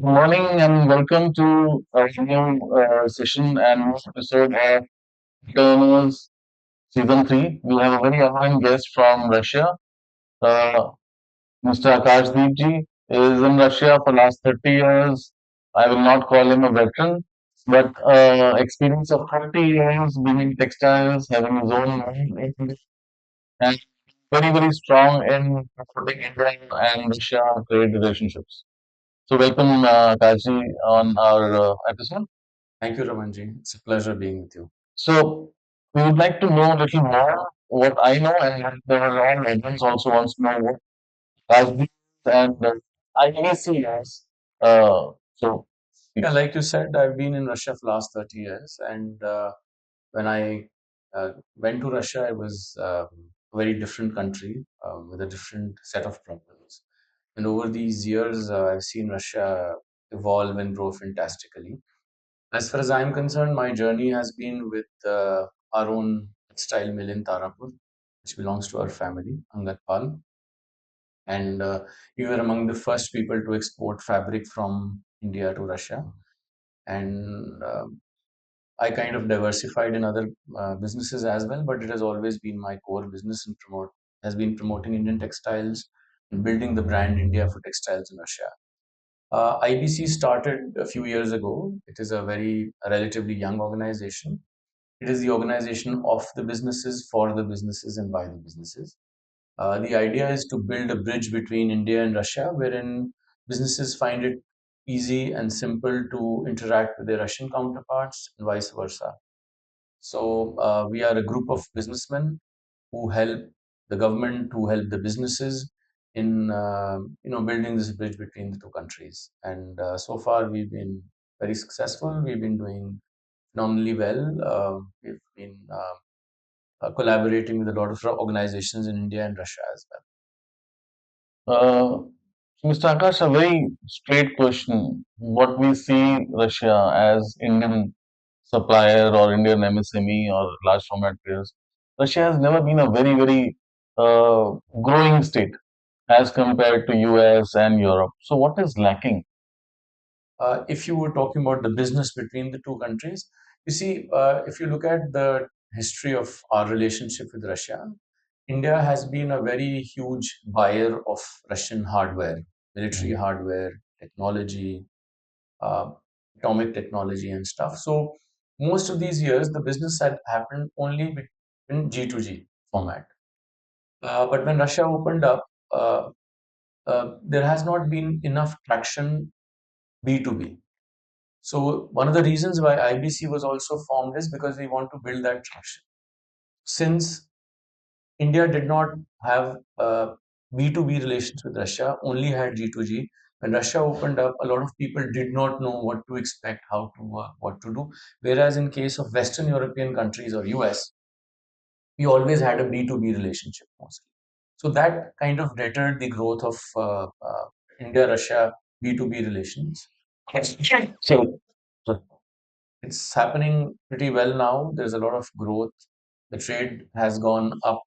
Good morning and welcome to a new session and episode of Turners Season 3. We have a very honoring guest from Russia. Uh, Mr. Akashdeep ji is in Russia for last 30 years. I will not call him a veteran, but experience of 30 years being in textiles, having his own line, and very strong in supporting India and Russia trade relationships. So welcome, Akashi, on our episode. Thank you, Ramanji. It's a pleasure being with you. So we would like to know a little more what I know, and there are all audience also wants to know what Rajneet and IAC is. So Yeah, please. like you said, I've been in Russia for last 30 years, and when I went to Russia, it was a very different country with a different set of problems. And over these years, I've seen Russia evolve and grow fantastically. As far as I'm concerned, my journey has been with our own textile mill in Tarapur, which belongs to our family, Angatpal. And we were among the first people to export fabric from India to Russia. And I kind of diversified in other businesses as well, but it has always been my core business and promote has been promoting Indian textiles and building the brand India for textiles in Russia. IBC started a few years ago. It is a very relatively young organization. It is the organization of the businesses, for the businesses, and by the businesses. The idea is to build a bridge between India and Russia, wherein businesses find it easy and simple to interact with their Russian counterparts and vice versa. So we are a group of businessmen who help the government, who help the businesses in building this bridge between the two countries. And so far, we've been very successful. We've been doing phenomenally well. We've been collaborating with a lot of organizations in India and Russia as well. Uh, Mr. Akash, a very straight question. What we see Russia as Indian supplier or Indian MSME or large format players, Russia has never been a very growing state as compared to US and Europe. So what is lacking? If you were talking about the business between the two countries, you see, if you look at the history of our relationship with Russia, India has been a very huge buyer of Russian hardware, military hardware, technology, uh, atomic technology, and stuff. So most of these years, the business had happened only in G2G format. But when Russia opened up, uh, there has not been enough traction B2B. So one of the reasons why IBC was also formed is because we want to build that traction. Since India did not have B2B relations with Russia, only had G2G. When Russia opened up, a lot of people did not know what to expect, how to work, what to do. Whereas in case of Western European countries or US, we always had a B2B relationship mostly. So that kind of deterred the growth of India-Russia B2B relations. So, It's happening pretty well now. There's a lot of growth. The trade has gone up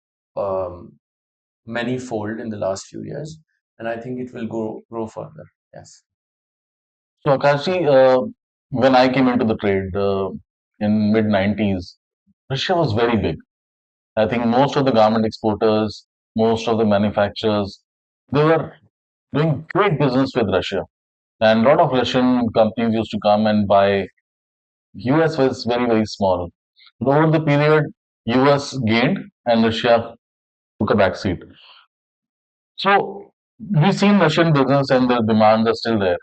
many-fold in the last few years, and I think it will grow further. Yes. so Akashi, when I came into the trade in mid 90s, Russia was very big. I think most of the garment exporters, most of the manufacturers, they were doing great business with Russia. And a lot of Russian companies used to come and buy. US was very small. But over the period, US gained and Russia took a back seat. So we've seen Russian business and the demands are still there.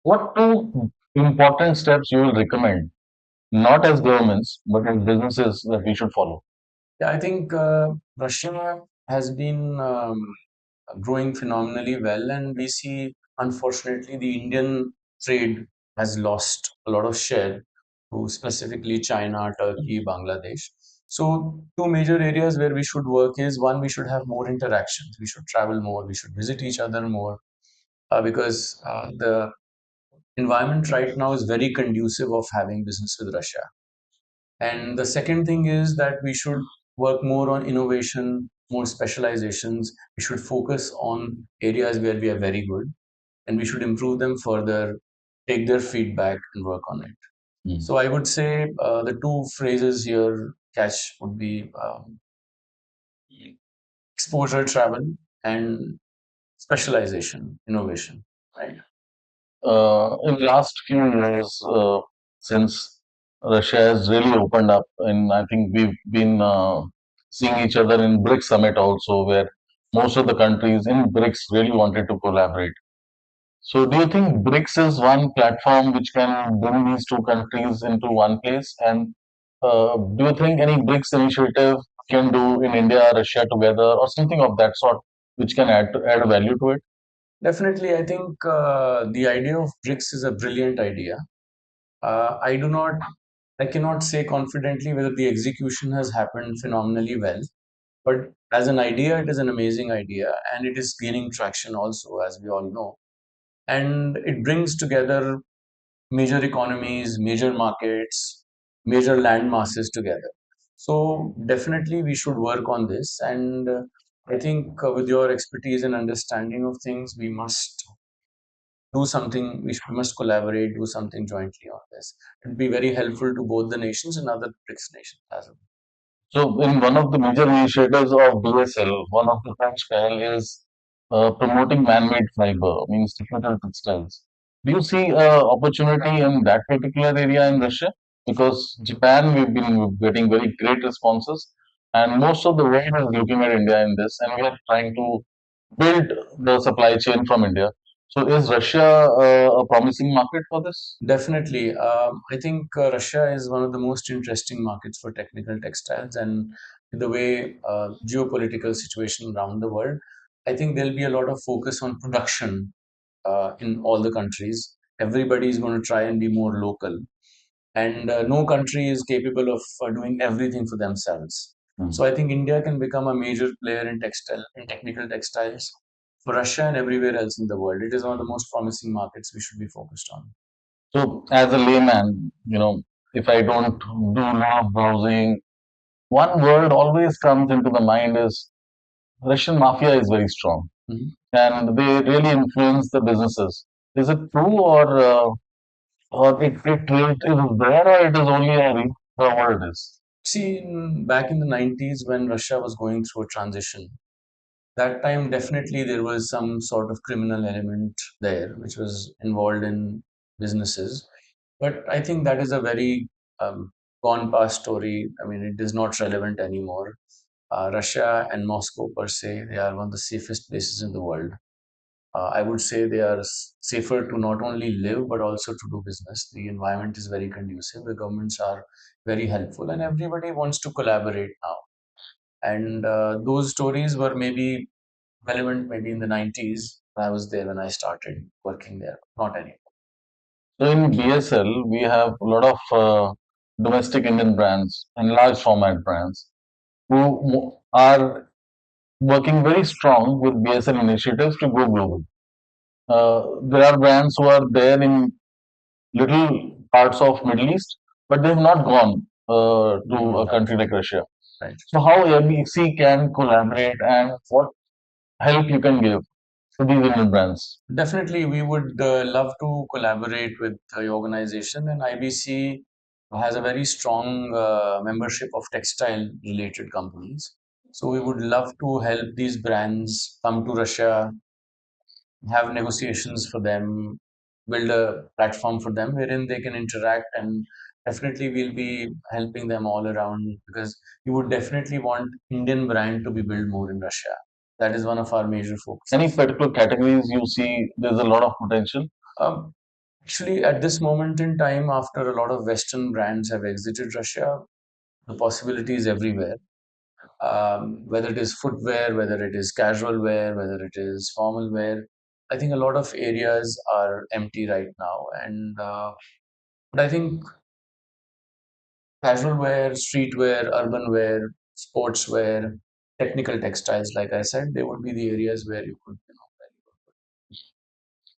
What two important steps you will recommend, not as governments, but as businesses that we should follow? Yeah, I think Russia has been growing phenomenally well, and we see, unfortunately, the Indian trade has lost a lot of share to specifically China, Turkey, Bangladesh. So, two major areas where we should work is one, we should have more interactions, we should travel more, we should visit each other more, because the environment right now is very conducive of having business with Russia. And the second thing is that we should work more on innovation, more specializations. We should focus on areas where we are very good. and we should improve them further, take their feedback, and work on it. Mm. So I would say the two phrases here catch would be exposure travel and specialization, innovation, right? In last few years, since Russia has really opened up, and I think we've been seeing each other in BRICS summit also, where most of the countries in BRICS really wanted to collaborate. So, do you think BRICS is one platform which can bring these two countries into one place? And do you think any BRICS initiative can do in India, Russia together, or something of that sort, which can add value to it? Definitely, I think the idea of BRICS is a brilliant idea. I do not, I cannot say confidently whether the execution has happened phenomenally well, but as an idea, it is an amazing idea, and it is gaining traction also, as we all know. And it brings together major economies, major markets, major land masses together. So definitely we should work on this. And I think with your expertise and understanding of things, we must do something. We must collaborate, do something jointly on this. It would be very helpful to both the nations and other BRICS nations as well. So, in one of the major initiatives of BSL, one of the French style is promoting man-made fiber, means technical textiles. Do you see opportunity in that particular area in Russia? Because Japan, we've been getting very great responses, and most of the world is looking at India in this, and we are trying to build the supply chain from India. So, is Russia a promising market for this? Definitely. I think Russia is one of the most interesting markets for technical textiles, and the way geopolitical situation around the world, I think there'll be a lot of focus on production in all the countries. Everybody is going to try and be more local, and no country is capable of doing everything for themselves. Hmm. So I think India can become a major player in technical textiles for Russia and everywhere else in the world. It is one of the most promising markets we should be focused on. So, as a layman, if I don't do a lot of browsing, one word always comes into the mind is Russian mafia is very strong, Mhm. and they really influence the businesses. Is it true, or it is there, or it is only a rumor? It is. See, back in the 90s when Russia was going through a transition, that time definitely there was some sort of criminal element there which was involved in businesses. But I think that is a very gone past story. I mean, it is not relevant anymore. Russia and Moscow, per se, they are one of the safest places in the world. I would say they are safer to not only live but also to do business. The environment is very conducive. The governments are very helpful, and everybody wants to collaborate now. And those stories were maybe relevant maybe in the 90s. I was there when I started working there, not anymore. So in BSL, we have a lot of domestic Indian brands and large format brands who are working very strong with BSL initiatives to go global. There are brands who are there in little parts of Middle East, but they've not gone to a country like Russia. Right. So how ABC can collaborate and what help you can give to these Indian brands? Definitely, we would love to collaborate with the organization, and IBC has a very strong membership of textile related companies. So, we would love to help these brands come to Russia, have negotiations for them, build a platform for them wherein they can interact, and definitely we'll be helping them all around because we would definitely want Indian brand to be built more in Russia. That is one of our major Any focuses. particular categories you see there's a lot of potential? Um, Actually, at this moment in time, after a lot of Western brands have exited Russia, the possibility is everywhere. Whether it is footwear, whether it is casual wear, whether it is formal wear, I think a lot of areas are empty right now. And but I think casual wear, streetwear, urban wear, sports wear, technical textiles, like I said, they would be the areas where you could,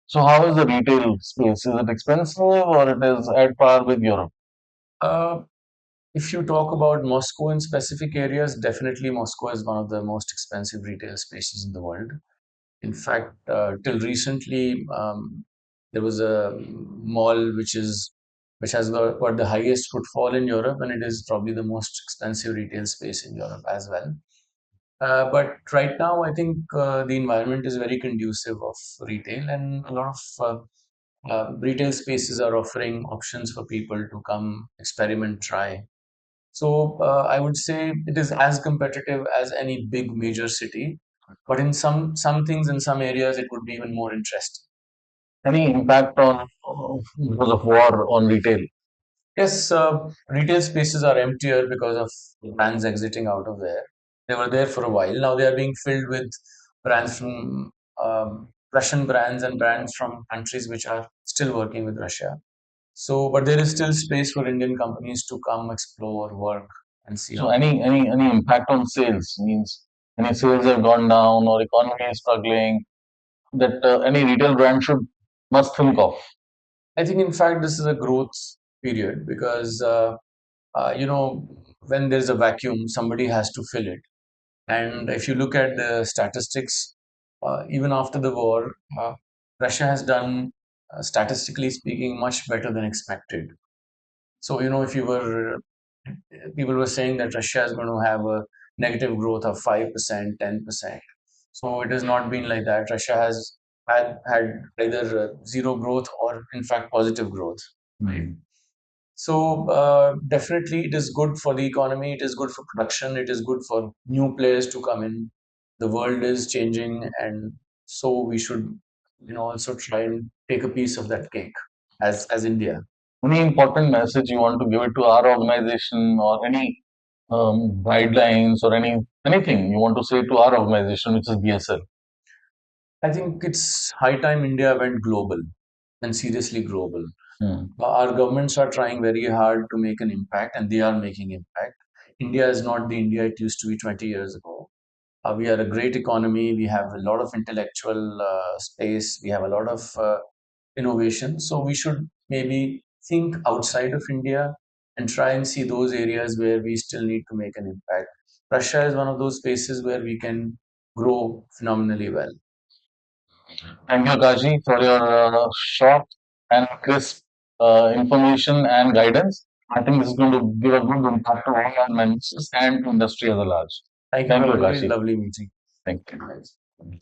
So how is the retail space? Is it expensive or it is at par with Europe? uh, if you talk about Moscow in specific areas, definitely Moscow is one of the most expensive retail spaces in the world. In fact, till recently, there was a mall which has got the highest footfall in Europe, and it is probably the most expensive retail space in Europe as well. But right now, I think the environment is very conducive of retail, and a lot of retail spaces are offering options for people to come experiment, try. So I would say it is as competitive as any big major city, but in some things in some areas it would be even more interesting. Any impact on because of war on retail? Yes, retail spaces are emptier because of brands exiting out of there. They were there for a while. Now they are being filled with brands from Russian brands and brands from countries which are still working with Russia. So, but there is still space for Indian companies to come explore, work, and see So how. any impact on sales means any sales have gone down or economy is struggling that any retail brand should must think of. I think, in fact, this is a growth period because you know when there's a vacuum, somebody has to fill it. And if you look at the statistics, even after the war, Russia has done, statistically speaking, much better than expected. So, if you were, people were saying that Russia is going to have a negative growth of 5%, 10%. So it has not been like that. Russia has had either zero growth or, in fact, positive growth. Right. So definitely, it is good for the economy. It is good for production. It is good for new players to come in. The world is changing, and so we should, also try and take a piece of that cake as India. Any important message you want to give it to our organization or any guidelines or anything you want to say to our organization, which is BSL? I think it's high time India went global and seriously global. Our governments are trying very hard to make an impact, and they are making impact. India is not the India it used to be 20 years ago. We are a great economy. We have a lot of intellectual space. We have a lot of innovation. So we should maybe think outside of India and try and see those areas where we still need to make an impact. Russia is one of those spaces where we can grow phenomenally well. Thank you, Kashi, for your short and crisp information and guidance. I think this is going to give a good impact to all our members and to industry as a large. Thank you, Thank you, Praveen. Very Kashi. lovely meeting. Thank you.